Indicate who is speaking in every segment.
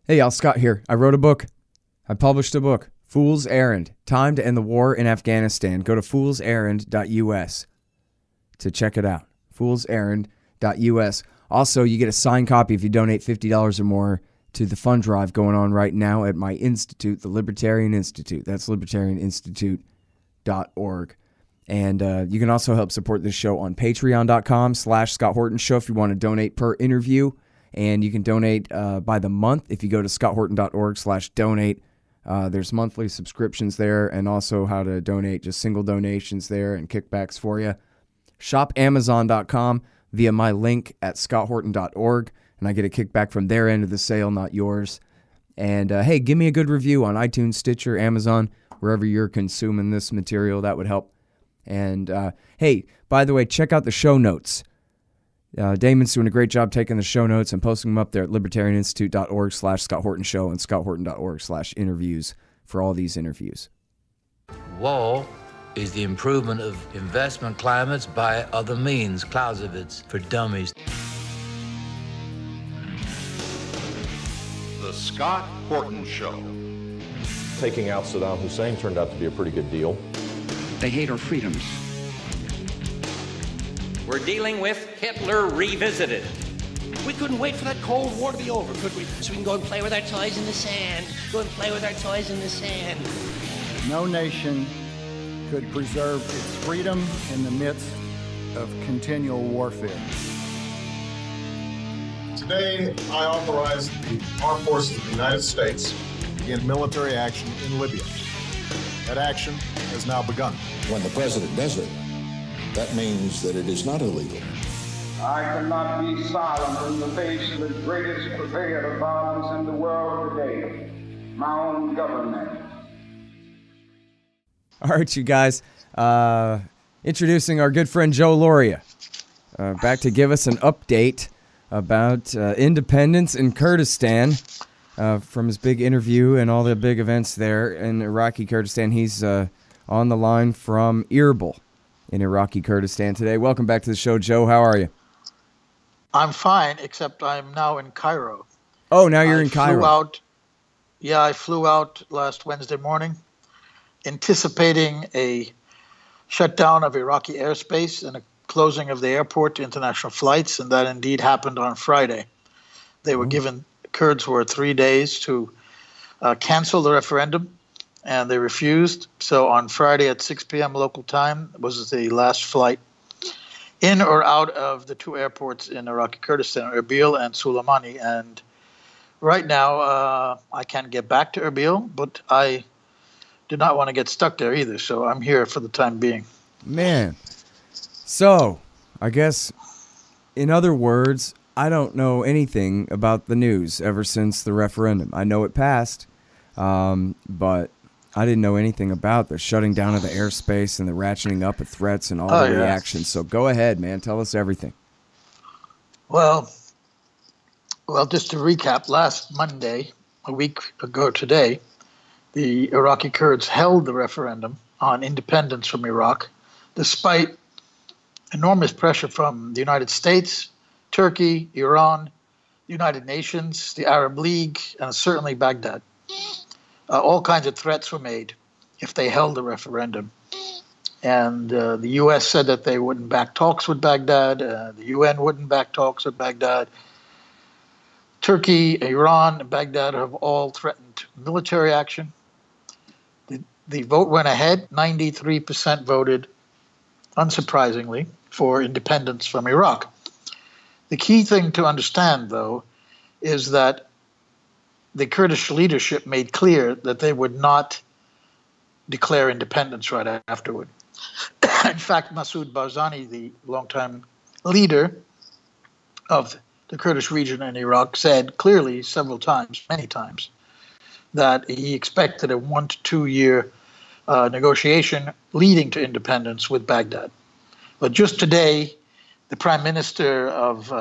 Speaker 1: Hey y'all, Scott here. I wrote a book. I published a book, Fool's Errand, Time to End the War in Afghanistan. Go to foolserrand.us to check it out. foolserrand.us. Also, you get a signed copy if you donate $50 or more to the fund drive going on right now at my institute, the Libertarian Institute. That's libertarianinstitute.org. And you can also help support this show on patreon.com/Scott Horton Show if you want to donate per interview. And you can donate by the month if you go to scotthorton.org/donate. There's monthly subscriptions there and also how to donate, just single donations there and kickbacks for you. Shop Amazon.com via my link at scotthorton.org, and I get a kickback from their end of the sale, not yours. And hey, give me a good review on iTunes, Stitcher, Amazon, wherever you're consuming this material. That would help. And hey, by the way, check out the show notes. Damon's doing a great job taking the show notes and posting them up there at libertarianinstitute.org/Scott Horton Show and scotthorton.org/interviews for all these interviews.
Speaker 2: War is the improvement of investment climates by other means, Clausewitz for dummies.
Speaker 3: The Scott Horton Show.
Speaker 4: Taking out Saddam Hussein turned out to be a pretty good deal.
Speaker 5: They hate our freedoms.
Speaker 6: We're dealing with Hitler revisited.
Speaker 7: We couldn't wait for that Cold War to be over, could we? So we can go and play with our toys in the sand. Go and play with our toys in the sand.
Speaker 8: No nation could preserve its freedom in the midst of continual warfare.
Speaker 9: Today, I authorize the Armed Forces of the United States to begin military action in Libya. That action has now begun.
Speaker 10: When the president does it, that means that it is not illegal.
Speaker 11: I cannot be silent in the face of the greatest purveyor of violence in the world today, my own government.
Speaker 1: All right, you guys. Introducing our good friend Joe Lauria. Back to give us an update about independence in Kurdistan from his big interview and all the big events there in Iraqi Kurdistan. He's on the line from Erbil in Iraqi Kurdistan today. Welcome back to the show, Joe. How are you?
Speaker 12: I'm fine, except I'm now in Cairo.
Speaker 1: Oh, now you're in Cairo.
Speaker 12: I flew out last Wednesday morning, anticipating a shutdown of Iraqi airspace and a closing of the airport to international flights, and that indeed happened on Friday. They were given, Kurds were 3 days to cancel the referendum, and they refused. So on Friday at 6 p.m. local time was the last flight in or out of the two airports in Iraqi Kurdistan, Erbil and Suleimani. And right now, I can't get back to Erbil, but I did not want to get stuck there either. So I'm here for the time being.
Speaker 1: Man. So I guess, in other words, I don't know anything about the news ever since the referendum. I know it passed, but I didn't know anything about the shutting down of the airspace and the ratcheting up of threats and all the reactions. So go ahead, man. Tell us everything.
Speaker 12: Well, just to recap, last Monday, a week ago today, the Iraqi Kurds held the referendum on independence from Iraq, despite enormous pressure from the United States, Turkey, Iran, the United Nations, the Arab League, and certainly Baghdad. All kinds of threats were made if they held the referendum. And the U.S. said that they wouldn't back talks with Baghdad. The UN wouldn't back talks with Baghdad. Turkey, Iran, and Baghdad have all threatened military action. The vote went ahead. 93% voted, unsurprisingly, for independence from Iraq. The key thing to understand, though, is that the Kurdish leadership made clear that they would not declare independence right afterward. In fact, Masoud Barzani, the longtime leader of the Kurdish region in Iraq, said clearly several times, many times, that he expected a 1 to 2 year negotiation leading to independence with Baghdad. But just today, the prime minister of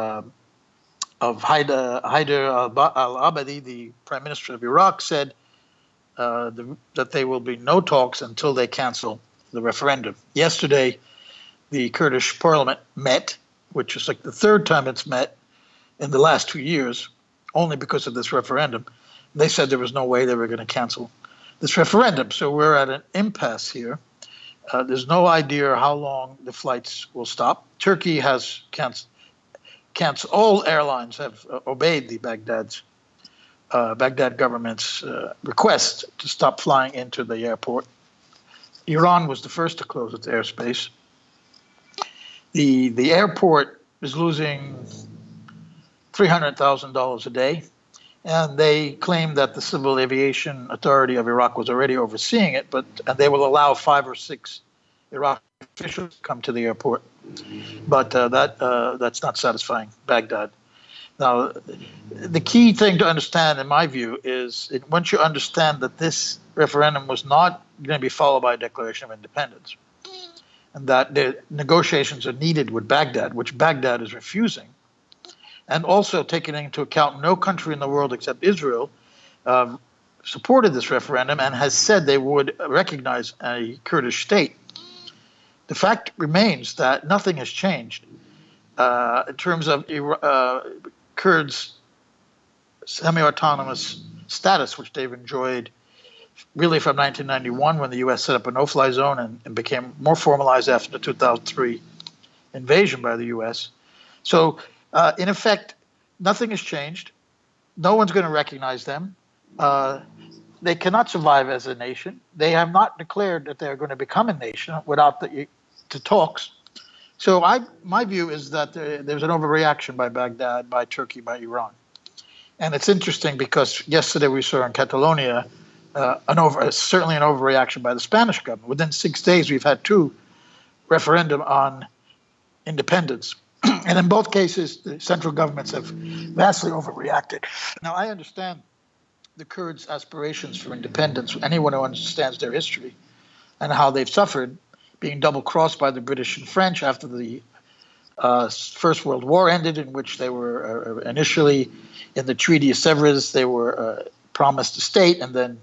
Speaker 12: Haider al-Abadi, the prime minister of Iraq, said that there will be no talks until they cancel the referendum. Yesterday, the Kurdish parliament met, which is like the third time it's met in the last 2 years, only because of this referendum. They said there was no way they were going to cancel this referendum. So we're at an impasse here. There's no idea how long the flights will stop. Turkey has canceled. All airlines have obeyed the Baghdad government's request to stop flying into the airport. Iran was the first to close its airspace. The airport is losing $300,000 a day, and they claim that the Civil Aviation Authority of Iraq was already overseeing it, and they will allow 5 or 6 Iraqi officials to come to the airport. But that's not satisfying Baghdad. Now, the key thing to understand, in my view, is once you understand that this referendum was not going to be followed by a declaration of independence, and that the negotiations are needed with Baghdad, which Baghdad is refusing, and also taking into account no country in the world except Israel supported this referendum and has said they would recognize a Kurdish state. The fact remains that nothing has changed in terms of Kurds' semi-autonomous status, which they've enjoyed really from 1991 when the U.S. set up a no-fly zone and became more formalized after the 2003 invasion by the U.S. So, in effect, nothing has changed. No one's going to recognize them. They cannot survive as a nation. They have not declared that they're going to become a nation without the talks. So my view is that there's an overreaction by Baghdad, by Turkey, by Iran. And it's interesting because yesterday we saw in Catalonia certainly an overreaction by the Spanish government. Within 6 days, we've had 2 referendum on independence. And in both cases, the central governments have vastly overreacted. Now, I understand the Kurds' aspirations for independence. Anyone who understands their history and how they've suffered being double-crossed by the British and French after the First World War ended, in which they were initially in the Treaty of Sèvres, they were promised a state, and then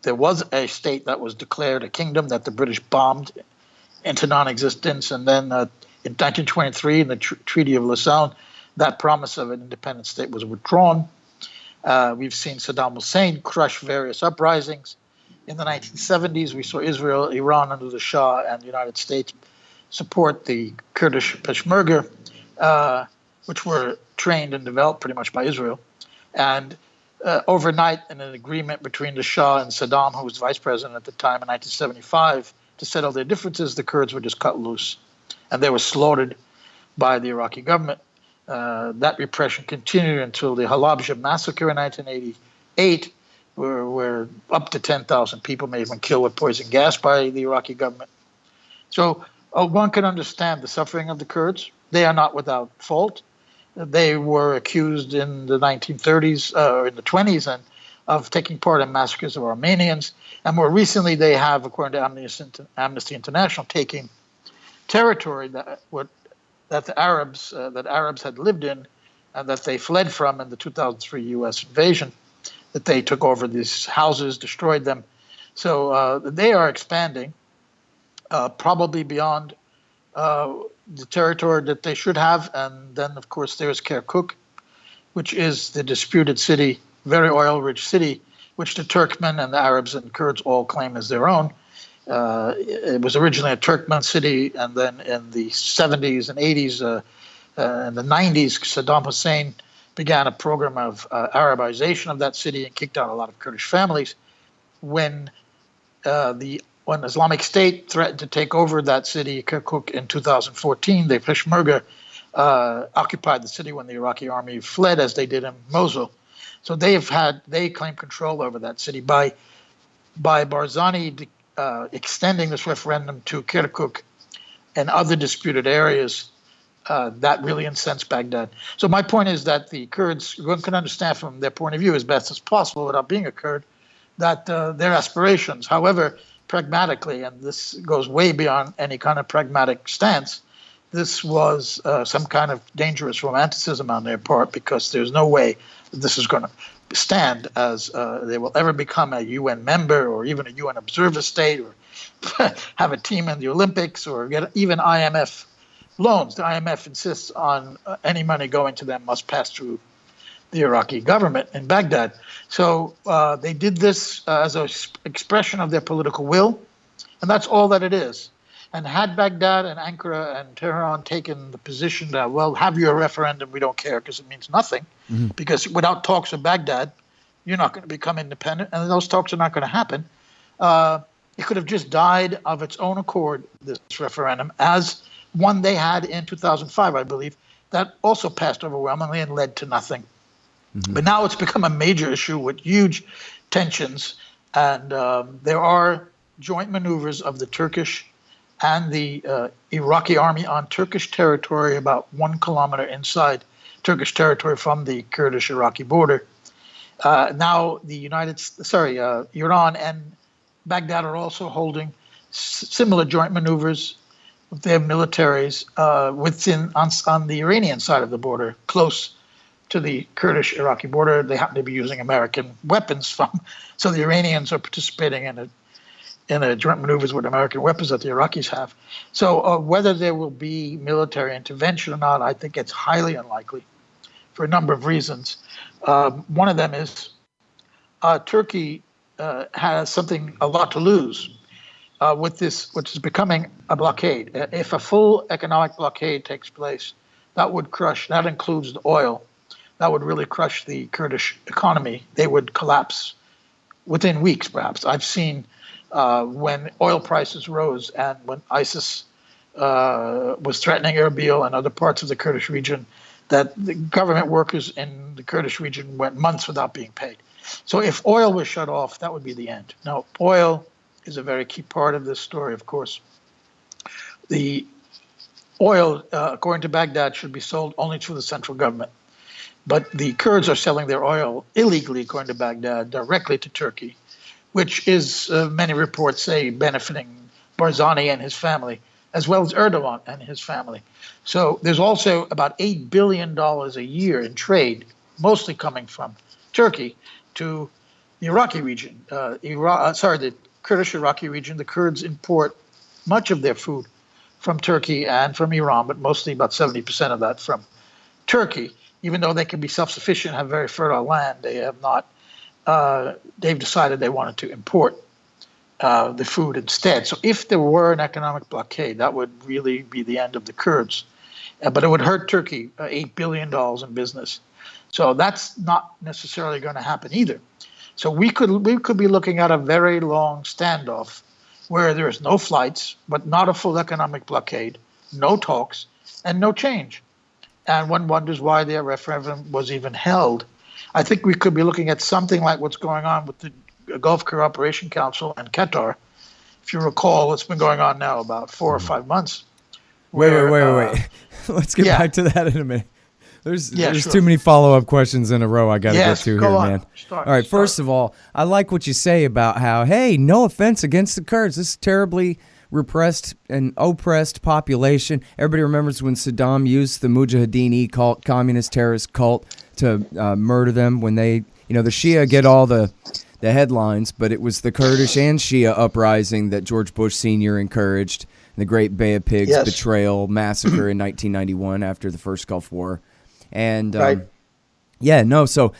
Speaker 12: there was a state that was declared a kingdom that the British bombed into non-existence, and then in 1923, in the Treaty of Lausanne, that promise of an independent state was withdrawn. We've seen Saddam Hussein crush various uprisings. In the 1970s, we saw Israel, Iran under the Shah, and the United States support the Kurdish Peshmerga, which were trained and developed pretty much by Israel. And overnight, in an agreement between the Shah and Saddam, who was vice president at the time in 1975, to settle their differences, the Kurds were just cut loose. And they were slaughtered by the Iraqi government. That repression continued until the Halabja massacre in 1988, where up to 10,000 people may have been killed with poison gas by the Iraqi government. So one can understand the suffering of the Kurds. They are not without fault. They were accused in the 1930s or in the 20s of taking part in massacres of Armenians. And more recently, they have, according to Amnesty International, taken territory that Arabs had lived in and that they fled from in the 2003 U.S. invasion, that they took over these houses, destroyed them. So they are expanding, probably beyond the territory that they should have. And then, of course, there's Kirkuk, which is the disputed city, very oil-rich city, which the Turkmen and the Arabs and Kurds all claim as their own. It was originally a Turkmen city, and then in the 70s and 80s and the 90s, Saddam Hussein began a program of Arabization of that city and kicked out a lot of Kurdish families. When Islamic State threatened to take over that city, Kirkuk, in 2014, the Peshmerga occupied the city when the Iraqi army fled, as they did in Mosul. So they claim control over that city by Barzani extending this referendum to Kirkuk and other disputed areas. That really incensed Baghdad. So my point is that the Kurds, one can understand from their point of view as best as possible without being a Kurd, that their aspirations, however, pragmatically, and this goes way beyond any kind of pragmatic stance, this was some kind of dangerous romanticism on their part, because there's no way this is going to stand as they will ever become a UN member or even a UN observer state or have a team in the Olympics or get even IMF loans. The IMF insists on any money going to them must pass through the Iraqi government in Baghdad. So they did this as an expression of their political will, and that's all that it is. And had Baghdad and Ankara and Tehran taken the position that, well, have your referendum, we don't care because it means nothing, because without talks of Baghdad, you're not going to become independent, and those talks are not going to happen. It could have just died of its own accord, this referendum, as one they had in 2005, I believe, that also passed overwhelmingly and led to nothing. But now it's become a major issue with huge tensions, and there are joint maneuvers of the Turkish and the Iraqi army on Turkish territory about 1 kilometer inside Turkish territory from the Kurdish-Iraqi border. Now Iran and Baghdad are also holding similar joint maneuvers with their militaries on the Iranian side of the border, close to the Kurdish-Iraqi border. They happen to be using American weapons so the Iranians are participating in a joint maneuvers with American weapons that the Iraqis have. So whether there will be military intervention or not, I think it's highly unlikely for a number of reasons. One of them is Turkey has a lot to lose with this, which is becoming a blockade. If a full economic blockade takes place, that includes the oil, that would really crush the Kurdish economy. They would collapse within weeks, perhaps. I've seen when oil prices rose and when ISIS was threatening Erbil and other parts of the Kurdish region, that the government workers in the Kurdish region went months without being paid. So if oil was shut off, that would be the end. Now, oil is a very key part of this story, of course. The oil, according to Baghdad, should be sold only through the central government. But the Kurds are selling their oil illegally, according to Baghdad, directly to Turkey, which is, many reports say, benefiting Barzani and his family, as well as Erdogan and his family. So there's also about $8 billion a year in trade, mostly coming from Turkey to the Iraqi region. The Kurdish-Iraqi region. The Kurds import much of their food from Turkey and from Iran, but mostly about 70% of that from Turkey. Even though they can be self-sufficient, have very fertile land, they have not. They've decided they wanted to import the food instead. So if there were an economic blockade, that would really be the end of the Kurds. But it would hurt Turkey, $8 billion in business. So that's not necessarily going to happen either. So we could be looking at a very long standoff where there is no flights, but not a full economic blockade, no talks, and no change. And one wonders why their referendum was even held. I think we could be looking at something like what's going on with the Gulf Cooperation Council and Qatar. If you recall, it's been going on now about 4 or 5 months.
Speaker 1: Wait. Let's get back to that in a minute. There's too many follow-up questions in a row I got to get to here, man. All right, first of all, I like what you say about how, hey, no offense against the Kurds. This is terribly repressed and oppressed population. Everybody remembers when Saddam used the Mujahideen cult, communist terrorist cult, to murder them when they, the Shia get all the headlines, but it was the Kurdish and Shia uprising that George Bush Sr. encouraged, the Great Bay of Pigs betrayal massacre in 1991 after the first Gulf War. And so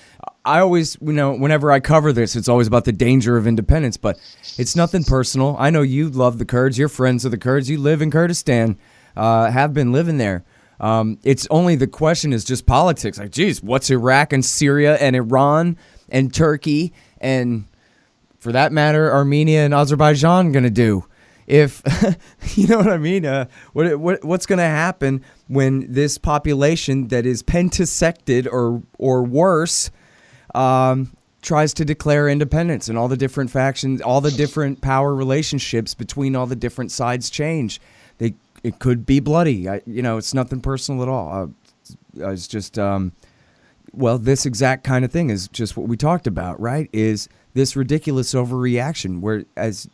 Speaker 1: I always, whenever I cover this, it's always about the danger of independence, but it's nothing personal. I know you love the Kurds. You're friends of the Kurds. You live in Kurdistan, have been living there. It's only the question is just politics. Like, geez, what's Iraq and Syria and Iran and Turkey and, for that matter, Armenia and Azerbaijan going to do? If you know what I mean, what's going to happen when this population that is pentasected or worse tries to declare independence, and all the different factions, all the different power relationships between all the different sides change? It could be bloody. It's nothing personal at all. It's just this exact kind of thing is just what we talked about, right? Is this ridiculous overreaction where, as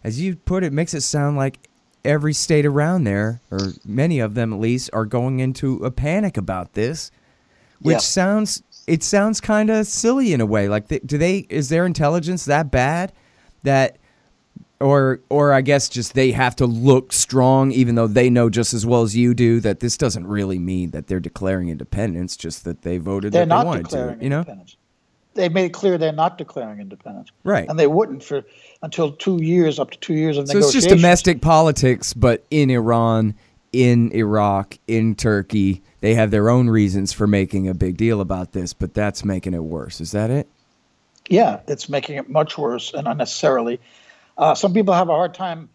Speaker 1: you put it, makes it sound like every state around there, or many of them at least, are going into a panic about this, which sounds kind of silly in a way. Like, is their intelligence that bad that Or I guess just they have to look strong, even though they know just as well as you do that this doesn't really mean that they're declaring independence, just that they voted that they wanted to. You know,
Speaker 12: they made it clear they're not declaring independence,
Speaker 1: right?
Speaker 12: And they wouldn't until up to 2 years of negotiations.
Speaker 1: So it's just domestic politics, but in Iran, in Iraq, in Turkey, they have their own reasons for making a big deal about this, but that's making it worse. Is that it?
Speaker 12: Yeah, it's making it much worse and unnecessarily. Some people have a hard time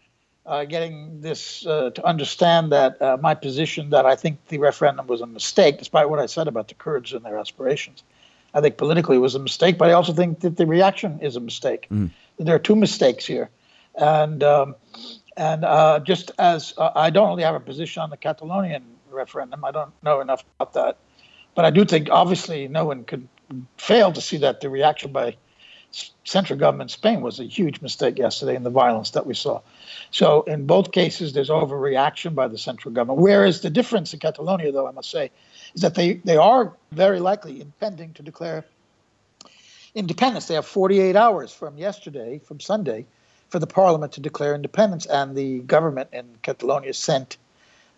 Speaker 12: getting this to understand that my position that I think the referendum was a mistake, despite what I said about the Kurds and their aspirations. I think politically it was a mistake, but I also think that the reaction is a mistake. There are two mistakes here. And just as I don't really have a position on the Catalonian referendum, I don't know enough about that. But I do think, obviously, no one could fail to see that the reaction by central government Spain was a huge mistake yesterday in the violence that we saw. So in both cases, there's overreaction by the central government. Whereas the difference in Catalonia, though, I must say, is that they are very likely intending to declare independence. They have 48 hours from Sunday, for the parliament to declare independence. And the government in Catalonia sent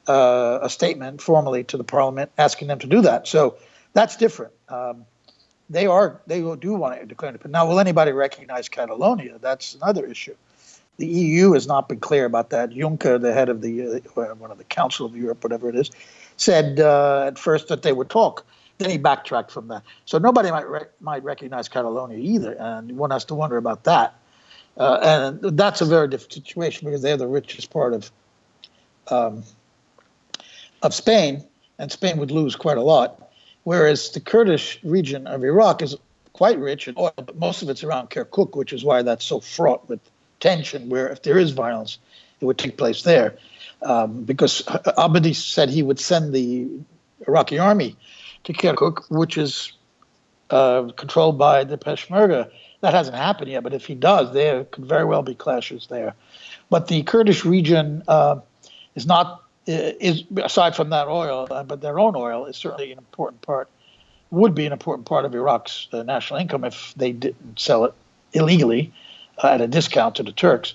Speaker 12: a statement formally to the parliament asking them to do that. So that's different. They do want to declare independence. Now, will anybody recognize Catalonia? That's another issue. The EU has not been clear about that. Juncker, the head of one of the Council of Europe, whatever it is, said at first that they would talk. Then he backtracked from that. So nobody might recognize Catalonia either, and one has to wonder about that. And that's a very different situation because they're the richest part of Spain, and Spain would lose quite a lot. Whereas the Kurdish region of Iraq is quite rich in oil, but most of it's around Kirkuk, which is why that's so fraught with tension, where if there is violence, it would take place there. Because Abadi said he would send the Iraqi army to Kirkuk, which is controlled by the Peshmerga. That hasn't happened yet, but if he does, there could very well be clashes there. But the Kurdish region is aside from that oil, but their own oil is certainly would be an important part of Iraq's national income if they didn't sell it illegally at a discount to the Turks.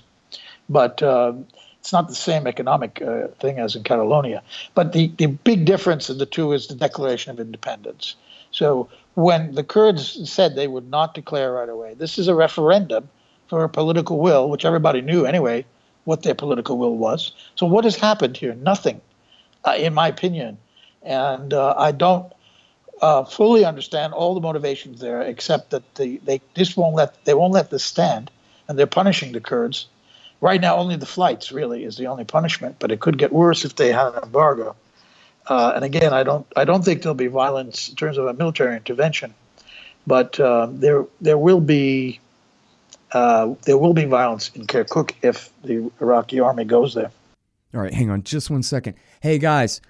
Speaker 12: But it's not the same economic thing as in Catalonia. But the big difference in the two is the declaration of independence. So when the Kurds said they would not declare right away, this is a referendum for a political will, which everybody knew anyway what their political will was. So what has happened here? Nothing, in my opinion. And I don't fully understand all the motivations there, except that they won't let this stand, and they're punishing the Kurds. Right now, only the flights really is the only punishment, but it could get worse if they had an embargo. And again, I don't think there'll be violence in terms of a military intervention, but there will be violence in Kirkuk if the Iraqi army goes there.
Speaker 1: All right, hang on just 1 second. Hey guys,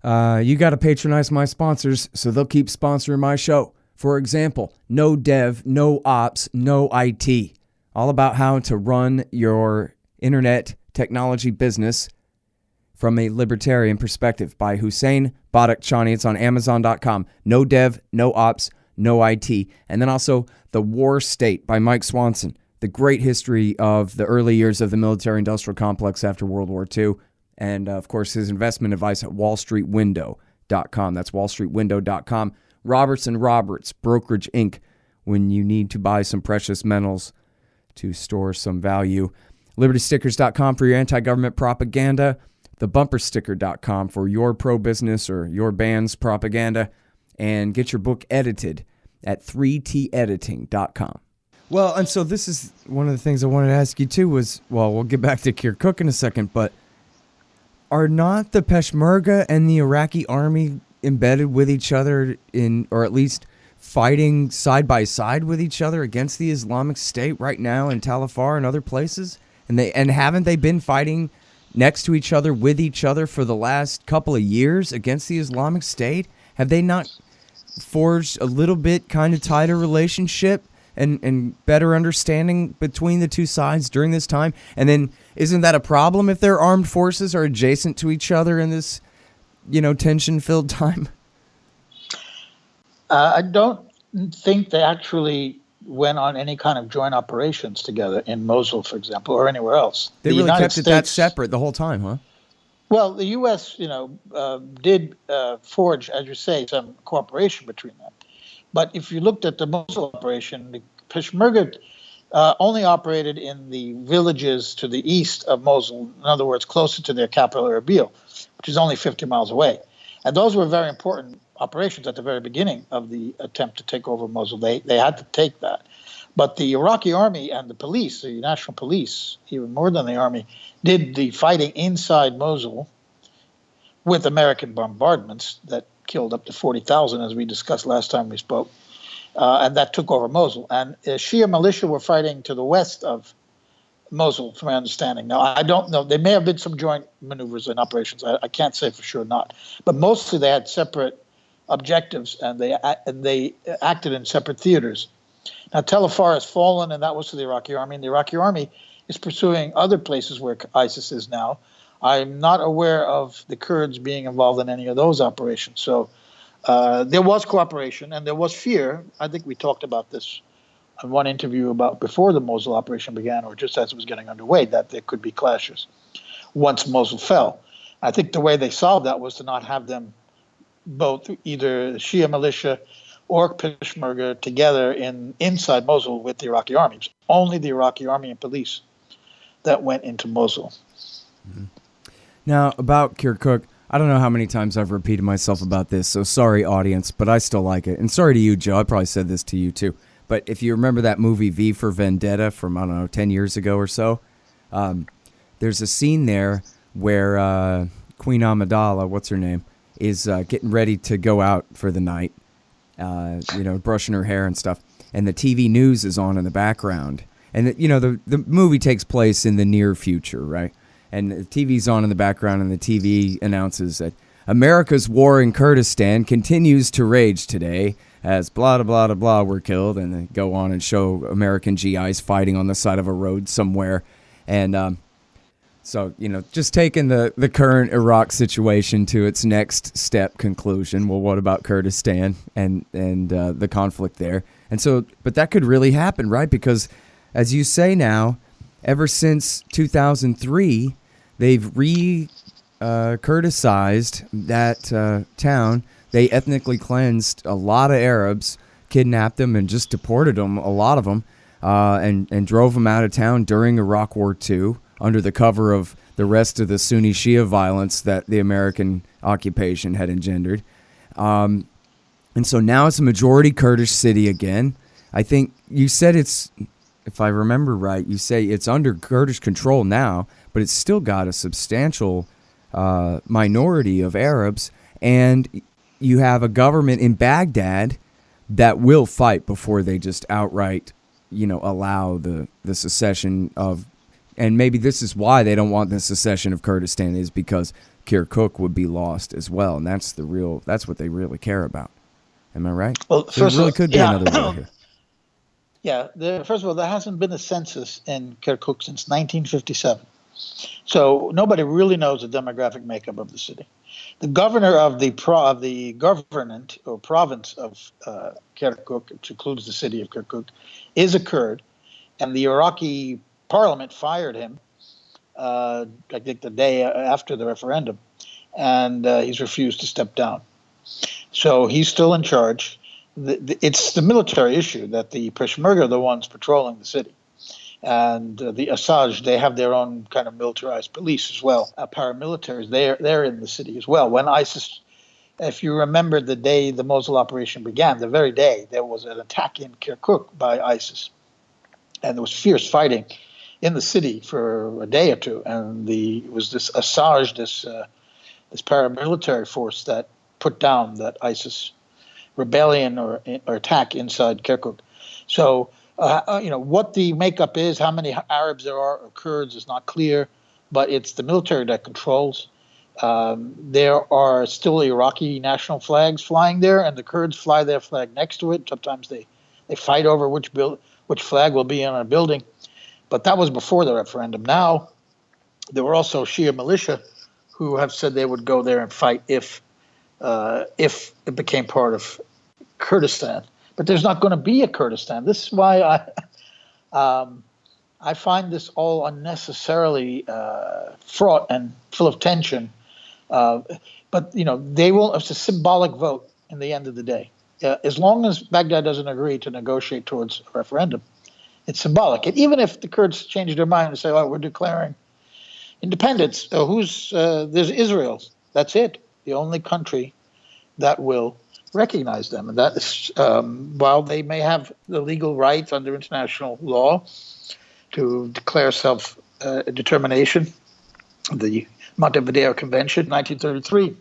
Speaker 1: you got to patronize my sponsors so they'll keep sponsoring my show. For example, no dev, no ops, no IT. All about how to run your internet technology business from a libertarian perspective by Hussein Badakchani. It's on Amazon.com. No dev, no ops, no IT. And then also The War State by Mike Swanson. The great history of the early years of the military-industrial complex after World War II. And, of course, his investment advice at wallstreetwindow.com. That's wallstreetwindow.com. Robertson Roberts, Brokerage Inc., when you need to buy some precious metals to store some value. LibertyStickers.com for your anti-government propaganda. TheBumperSticker.com for your pro-business or your band's propaganda. And get your book edited at 3tediting.com. Well, and so this is one of the things I wanted to ask you too was, well, we'll get back to Kirkuk in a second, but are not the Peshmerga and the Iraqi army embedded with each other or at least fighting side by side with each other against the Islamic State right now in Tal Afar and other places? And haven't they been fighting next to each other with each other for the last couple of years against the Islamic State? Have they not forged a little bit kind of tighter relationship and better understanding between the two sides during this time? And then isn't that a problem if their armed forces are adjacent to each other in this, tension-filled time?
Speaker 12: I don't think they actually went on any kind of joint operations together in Mosul, for example, or anywhere else.
Speaker 1: They really kept it that separate the whole time, huh?
Speaker 12: Well, the U.S., did forge, as you say, some cooperation between them. But if you looked at the Mosul operation, the Peshmerga only operated in the villages to the east of Mosul, in other words, closer to their capital, Erbil, which is only 50 miles away. And those were very important operations at the very beginning of the attempt to take over Mosul. They had to take that. But the Iraqi army and the police, the national police, even more than the army, did the fighting inside Mosul with American bombardments that killed up to 40,000, as we discussed last time we spoke. And that took over Mosul. And Shia militia were fighting to the west of Mosul, from my understanding. Now, I don't know. There may have been some joint maneuvers and operations. I can't say for sure not. But mostly they had separate objectives, and they acted in separate theaters. Now, Tel Afar has fallen, and that was to the Iraqi army. And the Iraqi army is pursuing other places where ISIS is now. I'm not aware of the Kurds being involved in any of those operations. So there was cooperation, and there was fear. I think we talked about this in one interview about before the Mosul operation began, or just as it was getting underway, that there could be clashes once Mosul fell. I think the way they solved that was to not have them both, either Shia militia or Peshmerga, together inside Mosul with the Iraqi army. It was only the Iraqi army and police that went into Mosul.
Speaker 1: Mm-hmm. Now, about Kirkuk, I don't know how many times I've repeated myself about this, so sorry, audience, but I still like it. And sorry to you, Joe. I probably said this to you, too. But if you remember that movie V for Vendetta from, 10 years ago or so, there's a scene there where Queen Amidala, what's her name, is getting ready to go out for the night, brushing her hair and stuff. And the TV news is on in the background. And, the movie takes place in the near future, right? And the TV's on in the background, and the TV announces that America's war in Kurdistan continues to rage today as blah, blah, blah, blah were killed. And they go on and show American GIs fighting on the side of a road somewhere. And so, just taking the current Iraq situation to its next step conclusion. Well, what about Kurdistan and the conflict there? And so, but that could really happen, right? Because as you say now, ever since 2003, they've Kurdicized that town. They ethnically cleansed a lot of Arabs, kidnapped them, and just deported them, a lot of them, and drove them out of town during Iraq War II under the cover of the rest of the Sunni Shia violence that the American occupation had engendered. And so now it's a majority Kurdish city again. I think you said it's, if I remember right, you say it's under Kurdish control now, but it's still got a substantial minority of Arabs, and you have a government in Baghdad that will fight before they just outright, allow the secession of, and maybe this is why they don't want the secession of Kurdistan, is because Kirkuk would be lost as well, and that's what they really care about. Am I right?
Speaker 12: Well,
Speaker 1: there really could be another war here.
Speaker 12: Yeah, first of all, there hasn't been a census in Kirkuk since 1957. So nobody really knows the demographic makeup of the city. The governor of the government or province of Kirkuk, which includes the city of Kirkuk, is a Kurd, and the Iraqi parliament fired him, I think the day after the referendum, and he's refused to step down. So he's still in charge. It's the military issue that the Peshmerga are the ones patrolling the city. And the Asaj, they have their own kind of militarized police as well. Paramilitaries, they're in the city as well. When ISIS, if you remember the day the Mosul operation began, the very day, there was an attack in Kirkuk by ISIS. And there was fierce fighting in the city for a day or two. And it was this Asaj, this paramilitary force that put down that ISIS rebellion or attack inside Kirkuk. So, what the makeup is, how many Arabs there are or Kurds is not clear, but it's the military that controls. There are still Iraqi national flags flying there, and the Kurds fly their flag next to it. Sometimes they fight over which flag will be on a building. But that was before the referendum. Now, there were also Shia militia who have said they would go there and fight if it became part of Kurdistan. but there's not going to be a Kurdistan. This is why I find this all unnecessarily fraught and full of tension. But they will. It's a symbolic vote in the end of the day. As long as Baghdad doesn't agree to negotiate towards a referendum, it's symbolic. And even if the Kurds change their mind and say, "Oh, we're declaring independence," there's Israel. That's it. The only country that will recognize them, and that is while they may have the legal right under international law to declare self-determination, the Montevideo Convention, 1933,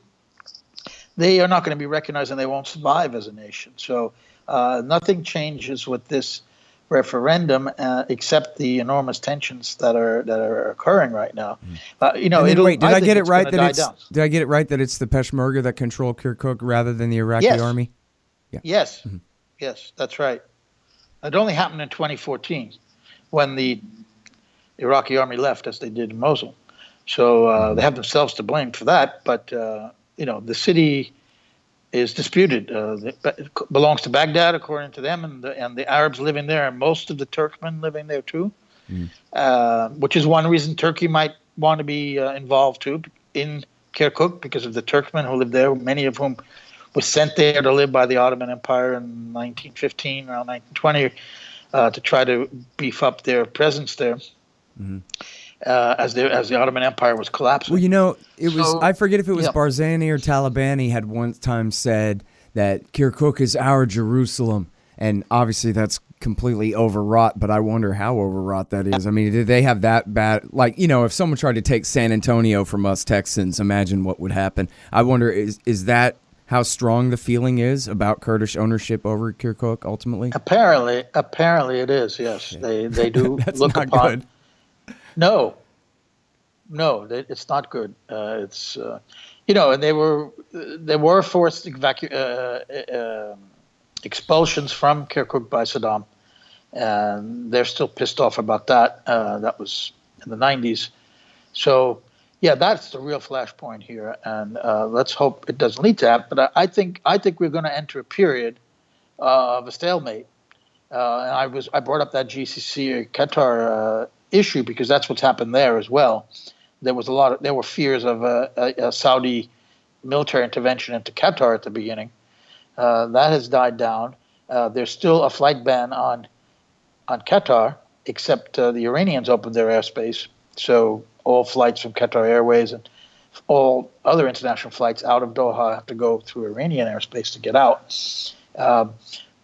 Speaker 12: they are not going to be recognized and they won't survive as a nation. So nothing changes with this referendum except the enormous tensions that are occurring right now.
Speaker 1: Wait, did I get it right that it's the Peshmerga that control Kirkuk rather than the Iraqi army?
Speaker 12: Yeah. Yes. Mm-hmm. Yes, that's right. It only happened in 2014 when the Iraqi army left, as they did in Mosul. So they have themselves to blame for that. But the city is disputed. It belongs to Baghdad, according to them, and the Arabs living there, and most of the Turkmen living there too. Which is one reason Turkey might want to be involved too in Kirkuk, because of the Turkmen who live there, many of whom were sent there to live by the Ottoman Empire in 1915, around 1920, to try to beef up their presence there. As the Ottoman Empire was collapsing.
Speaker 1: Well, I forget if it was Barzani or Talabani had one time said that Kirkuk is our Jerusalem, and obviously that's completely overwrought, but I wonder how overwrought that is. I mean, did they have that bad, if someone tried to take San Antonio from us Texans, imagine what would happen. I wonder, is that how strong the feeling is about Kurdish ownership over Kirkuk ultimately? Apparently
Speaker 12: it is, yes.
Speaker 1: Yeah.
Speaker 12: They do
Speaker 1: That's
Speaker 12: look
Speaker 1: not
Speaker 12: upon...
Speaker 1: good.
Speaker 12: No, it's not good. And there were forced expulsions from Kirkuk by Saddam, and they're still pissed off about that. That was in the 90s. So, yeah, that's the real flashpoint here, and let's hope it doesn't lead to that. But I think we're going to enter a period of a stalemate. And I brought up that GCC or Qatar issue because that's what's happened there as well. There were fears of a Saudi military intervention into Qatar at the beginning. That has died down. There's still a flight ban on Qatar, except the Iranians opened their airspace. So all flights from Qatar Airways and all other international flights out of Doha have to go through Iranian airspace to get out.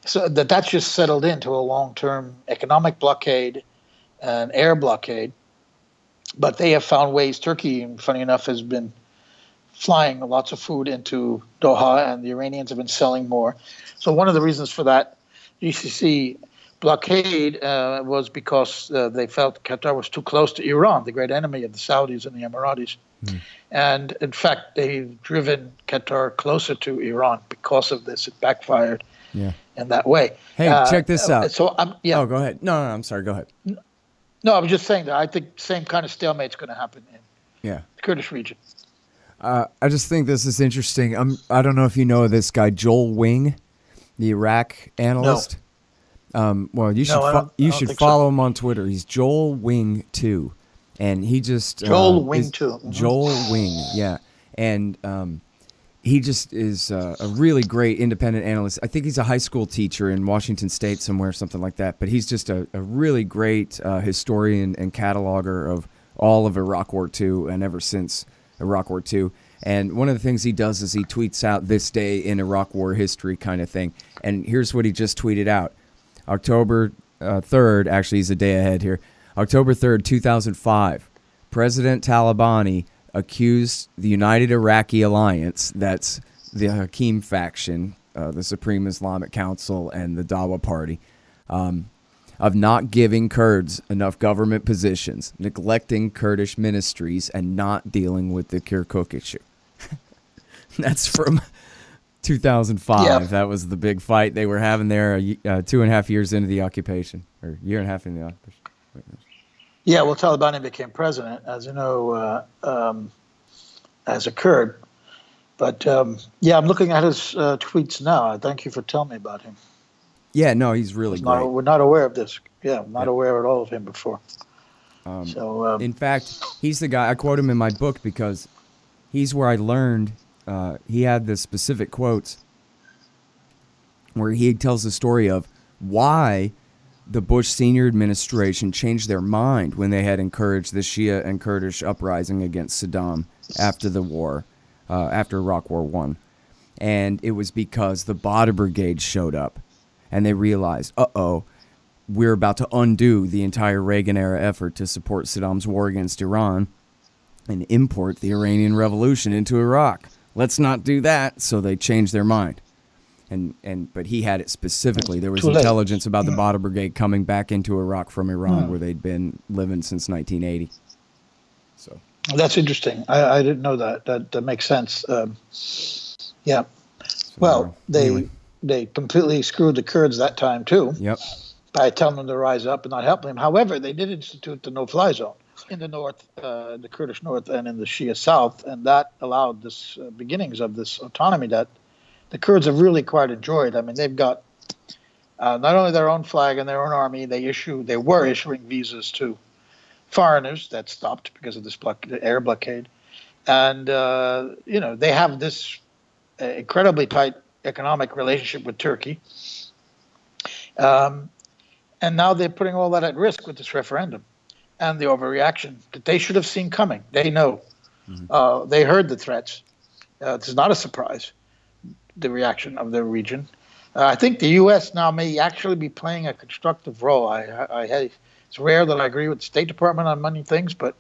Speaker 12: So that's just settled into a long-term economic blockade, an air blockade, but they have found ways. Turkey, funny enough, has been flying lots of food into Doha, and the Iranians have been selling more. So one of the reasons for that GCC blockade was because they felt Qatar was too close to Iran, the great enemy of the Saudis and the Emiratis. And in fact, they've driven Qatar closer to Iran because of this. It backfired in that way.
Speaker 1: Hey, check this out.
Speaker 12: So Oh,
Speaker 1: go ahead. No, I'm sorry. Go ahead.
Speaker 12: No, I was just saying that I think same kind of stalemate's going to happen in the Kurdish region.
Speaker 1: I just think this is interesting. I don't know if you know this guy, Joel Wing, the Iraq analyst.
Speaker 12: No.
Speaker 1: Well, you should follow him on Twitter. He's Joel Wing 2, and he just
Speaker 12: Joel Wing 2.
Speaker 1: Joel Wing, yeah, and he just is a really great independent analyst. I think he's a high school teacher in Washington State somewhere, something like that. But he's just a really great historian and cataloger of all of Iraq War II and ever since Iraq War II. And one of the things he does is he tweets out this day in Iraq War history kind of thing. And here's what he just tweeted out. October 3rd, actually he's a day ahead here. October 3rd, 2005, President Talabani accused the United Iraqi Alliance, that's the Hakim faction, the Supreme Islamic Council, and the Dawa Party, of not giving Kurds enough government positions, neglecting Kurdish ministries, and not dealing with the Kirkuk issue. That's from 2005.
Speaker 12: Yeah.
Speaker 1: That was the big fight they were having there 2.5 years into the occupation, or year and a half into the occupation.
Speaker 12: Yeah, well, Talabani became president, as you know, as a Kurd. But, I'm looking at his tweets now. Thank you for telling me about him.
Speaker 1: Yeah, no, he's really great.
Speaker 12: We're not aware of this. Yeah, I'm not aware at all of him before.
Speaker 1: In fact, he's the guy, I quote him in my book because he's where I learned, he had the specific quotes where he tells the story of why the Bush senior administration changed their mind when they had encouraged the Shia and Kurdish uprising against Saddam after the war, after Iraq War I. And it was because the Badr Brigade showed up and they realized, we're about to undo the entire Reagan-era effort to support Saddam's war against Iran and import the Iranian Revolution into Iraq. Let's not do that. So they changed their mind. But he had it specifically. There was intelligence about the Badr Brigade coming back into Iraq from Iran, where they'd been living since 1980. So
Speaker 12: that's interesting. I didn't know that. That makes sense. Yeah. Well, they completely screwed the Kurds that time too.
Speaker 1: Yep.
Speaker 12: By telling them to rise up and not helping them. However, they did institute the no-fly zone in the north, the Kurdish north, and in the Shia south, and that allowed this beginnings of this autonomy that the Kurds have really quite enjoyed. I mean, they've got not only their own flag and their own army, they were issuing visas to foreigners. That stopped because of this air blockade, and they have this incredibly tight economic relationship with Turkey. And now they're putting all that at risk with this referendum and the overreaction that they should have seen coming. They know. They heard the threats. This is not a surprise, the reaction of the region. I think the U.S. now may actually be playing a constructive role. It's rare that I agree with the State Department on many things, but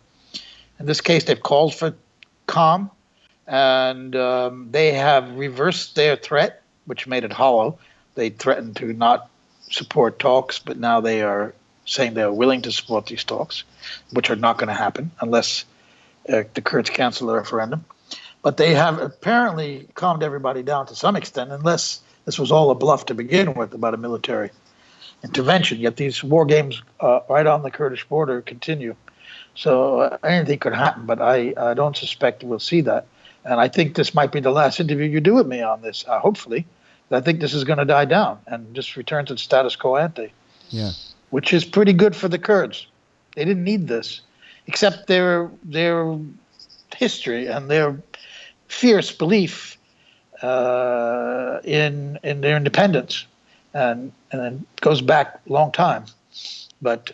Speaker 12: in this case, they've called for calm, and they have reversed their threat, which made it hollow. They threatened to not support talks, but now they are saying they're willing to support these talks, which are not going to happen unless the Kurds cancel the referendum. But they have apparently calmed everybody down to some extent, unless this was all a bluff to begin with about a military intervention. Yet these war games right on the Kurdish border continue. So anything could happen, but I don't suspect we'll see that. And I think this might be the last interview you do with me on this, hopefully. I think this is going to die down and just return to the status quo ante, which is pretty good for the Kurds. They didn't need this, except their history and their fierce belief in their independence, and it goes back a long time. But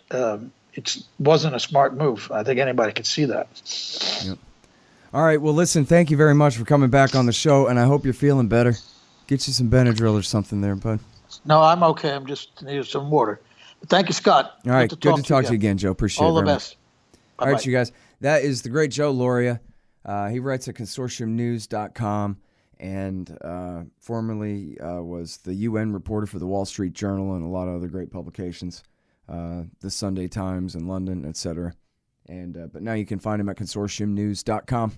Speaker 12: it wasn't a smart move. I think anybody could see that.
Speaker 1: Yep. All right. Well, listen, thank you very much for coming back on the show, and I hope you're feeling better. Get you some Benadryl or something there, bud.
Speaker 12: No, I'm okay. I'm just needing some water. But thank you, Scott.
Speaker 1: All right. Good to talk to you again, Joe. Appreciate it.
Speaker 12: All the best.
Speaker 1: All right, you guys. That is the great Joe Lauria. He writes at consortiumnews.com and formerly was the UN reporter for the Wall Street Journal and a lot of other great publications, the Sunday Times in London, etc. But now you can find him at consortiumnews.com.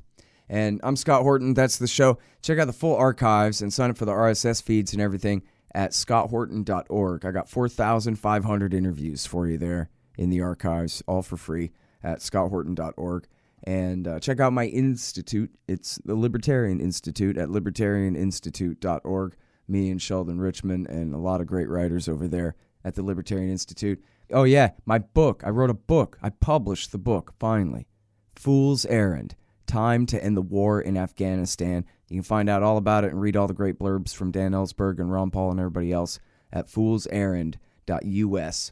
Speaker 1: And I'm Scott Horton. That's the show. Check out the full archives and sign up for the RSS feeds and everything at scotthorton.org. I got 4,500 interviews for you there in the archives, all for free at scotthorton.org. And check out my institute. It's the Libertarian Institute at libertarianinstitute.org. Me and Sheldon Richman and a lot of great writers over there at the Libertarian Institute. Oh, yeah, my book. I wrote a book. I published the book, finally. Fool's Errand. Time to End the War in Afghanistan. You can find out all about it and read all the great blurbs from Dan Ellsberg and Ron Paul and everybody else at foolserrand.us.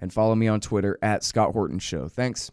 Speaker 1: And follow me on Twitter at Scott Horton Show. Thanks.